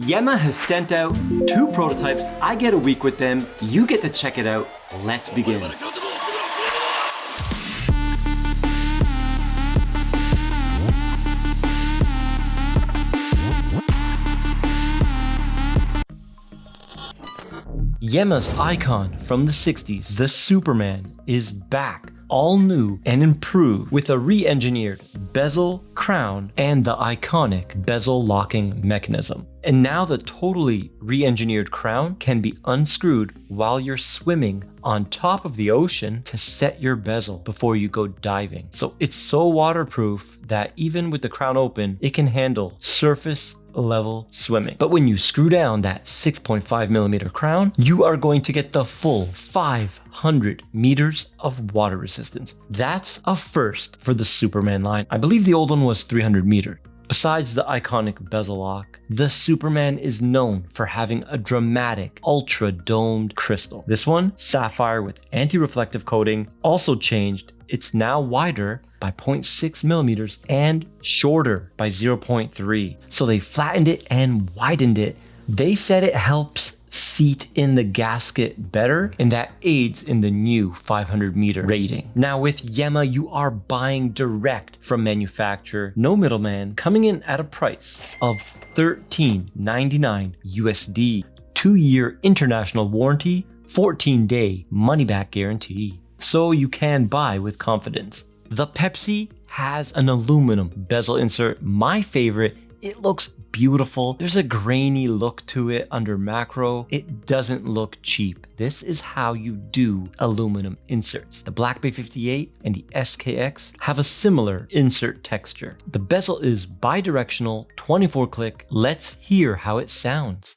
Yema has sent out 2 prototypes. I get a week with them. You get to check it out. Let's begin. Yema's icon from the 60s, the Superman, is back, all new and improved with a re-engineered bezel, crown, and the iconic bezel locking mechanism. And now the totally re-engineered crown can be unscrewed while you're swimming on top of the ocean to set your bezel before you go diving. So it's so waterproof that even with the crown open, it can handle surface level swimming. But when you screw down that 6.5mm crown, you are going to get the full 500 meters of water resistance. That's a first for the Superman line. I believe the old one was 300 meters. Besides the iconic bezel lock, the Superman is known for having a dramatic, ultra-domed crystal. This one, sapphire with anti-reflective coating, also changed. It's now wider by 0.6 millimeters and shorter by 0.3. So they flattened it and widened it. They said it helps seat in the gasket better, and that aids in the new 500 meter rating. Now with Yema, you are buying direct from manufacturer, no middleman, coming in at a price of $13.99 USD, 2-year international warranty, 14-day money-back guarantee. So you can buy with confidence. The Pepsi has an aluminum bezel insert, my favorite. It looks beautiful. There's a grainy look to it under macro. It doesn't look cheap. This is how you do aluminum inserts. The Black Bay 58 and the SKX have a similar insert texture. The bezel is bi-directional, 24 click. Let's hear how it sounds.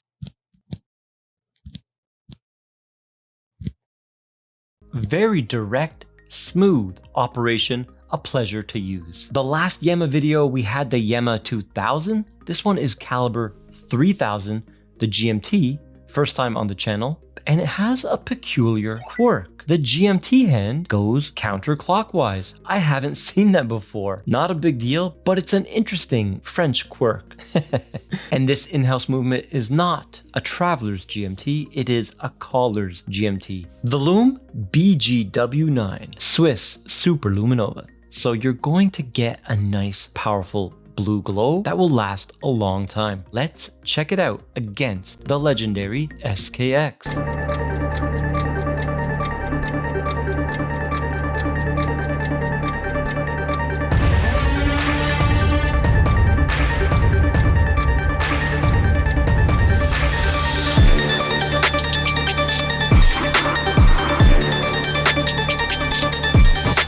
Very direct, smooth operation, a pleasure to use. The last Yema video, we had the Yema 2000. This one is caliber 3000, the GMT, first time on the channel, and it has a peculiar quirk. The GMT hand goes counterclockwise. I haven't seen that before. Not a big deal, but it's an interesting French quirk. And this in-house movement is not a traveler's GMT, it is a caller's GMT. The loom, BGW9, Swiss Super Luminova. So you're going to get a nice, powerful blue glow that will last a long time. Let's check it out against the legendary SKX.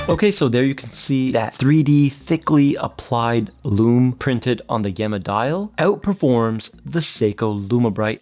Okay, so there you can see that 3D thickly applied loom printed on the Yema dial outperforms the Seiko Lumabrite.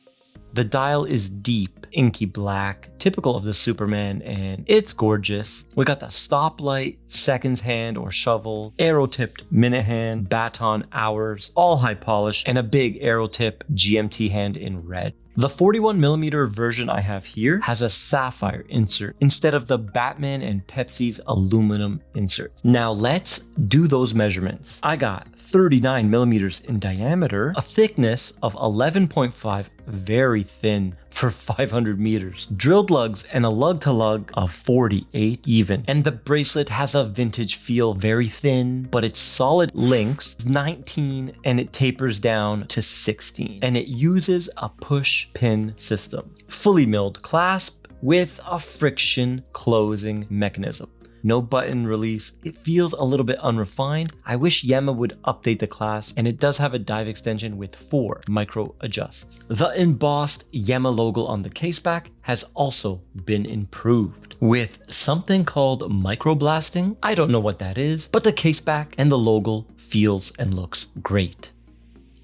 The dial is deep, inky black, typical of the Superman, and it's gorgeous. We got the stoplight, seconds hand or shovel, arrow-tipped minute hand, baton hours, all high polished, and a big arrow-tip GMT hand in red. The 41mm version I have here has a sapphire insert instead of the Batman and Pepsi's aluminum insert. Now let's do those measurements. I got 39mm in diameter, a thickness of 11.5, very thin for 500 meters, drilled lugs and a lug to lug of 48 even. And the bracelet has a vintage feel, very thin, but it's solid links, 19, and it tapers down to 16. And it uses a push pin system, fully milled clasp with a friction closing mechanism. No button release. It feels a little bit unrefined. I wish Yema would update the clasp, and it does have a dive extension with 4 micro adjusts. The embossed Yema logo on the caseback has also been improved with something called microblasting. I don't know what that is, but the caseback and the logo feels and looks great.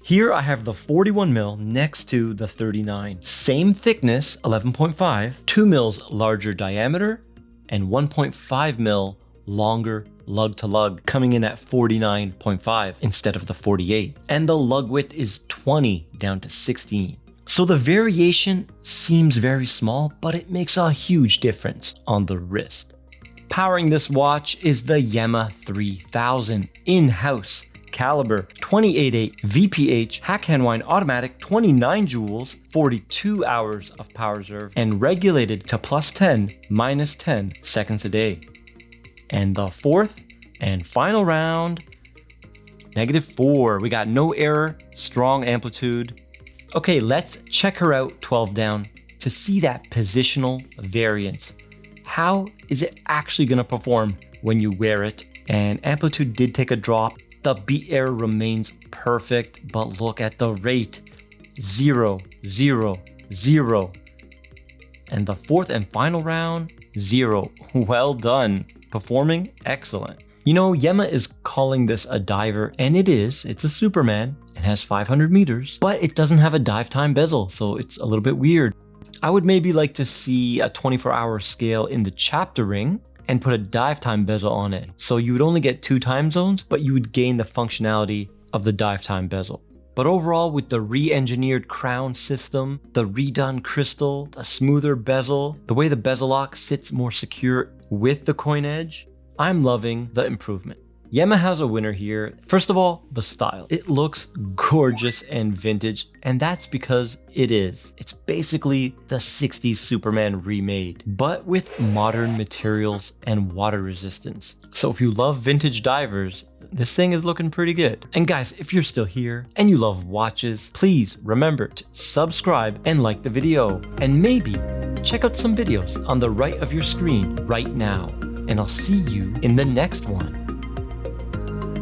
Here I have the 41mm next to the 39. Same thickness, 11.5, 2 mils larger diameter, and 1.5 mil longer lug to lug, coming in at 49.5 instead of the 48. And the lug width is 20 down to 16. So the variation seems very small, but it makes a huge difference on the wrist. Powering this watch is the Yema 3000 in-house caliber, 28.8 VPH, hack hand wind automatic, 29 joules, 42 hours of power reserve, and regulated to +10, -10 seconds a day. And the fourth and final round, -4. We got no error, strong amplitude. Okay, let's check her out 12 down to see that positional variance. How is it actually gonna perform when you wear it? And amplitude did take a drop. The beat error remains perfect, but look at the rate. 0, 0, 0. And the fourth and final round, 0. Well done. Performing excellent. You know, Yema is calling this a diver, and it is. It's a Superman. It has 500 meters, but it doesn't have a dive time bezel, so it's a little bit weird. I would maybe like to see a 24-hour scale in the chapter ring and put a dive time bezel on it. So you would only get 2 time zones, but you would gain the functionality of the dive time bezel. But overall, with the re-engineered crown system, the redone crystal, the smoother bezel, the way the bezel lock sits more secure with the coin edge, I'm loving the improvement. Yema has a winner here. First of all, the style. It looks gorgeous and vintage, and that's because it is. It's basically the 60s Superman remade, but with modern materials and water resistance. So if you love vintage divers, this thing is looking pretty good. And guys, if you're still here and you love watches, please remember to subscribe and like the video, and maybe check out some videos on the right of your screen right now. And I'll see you in the next one.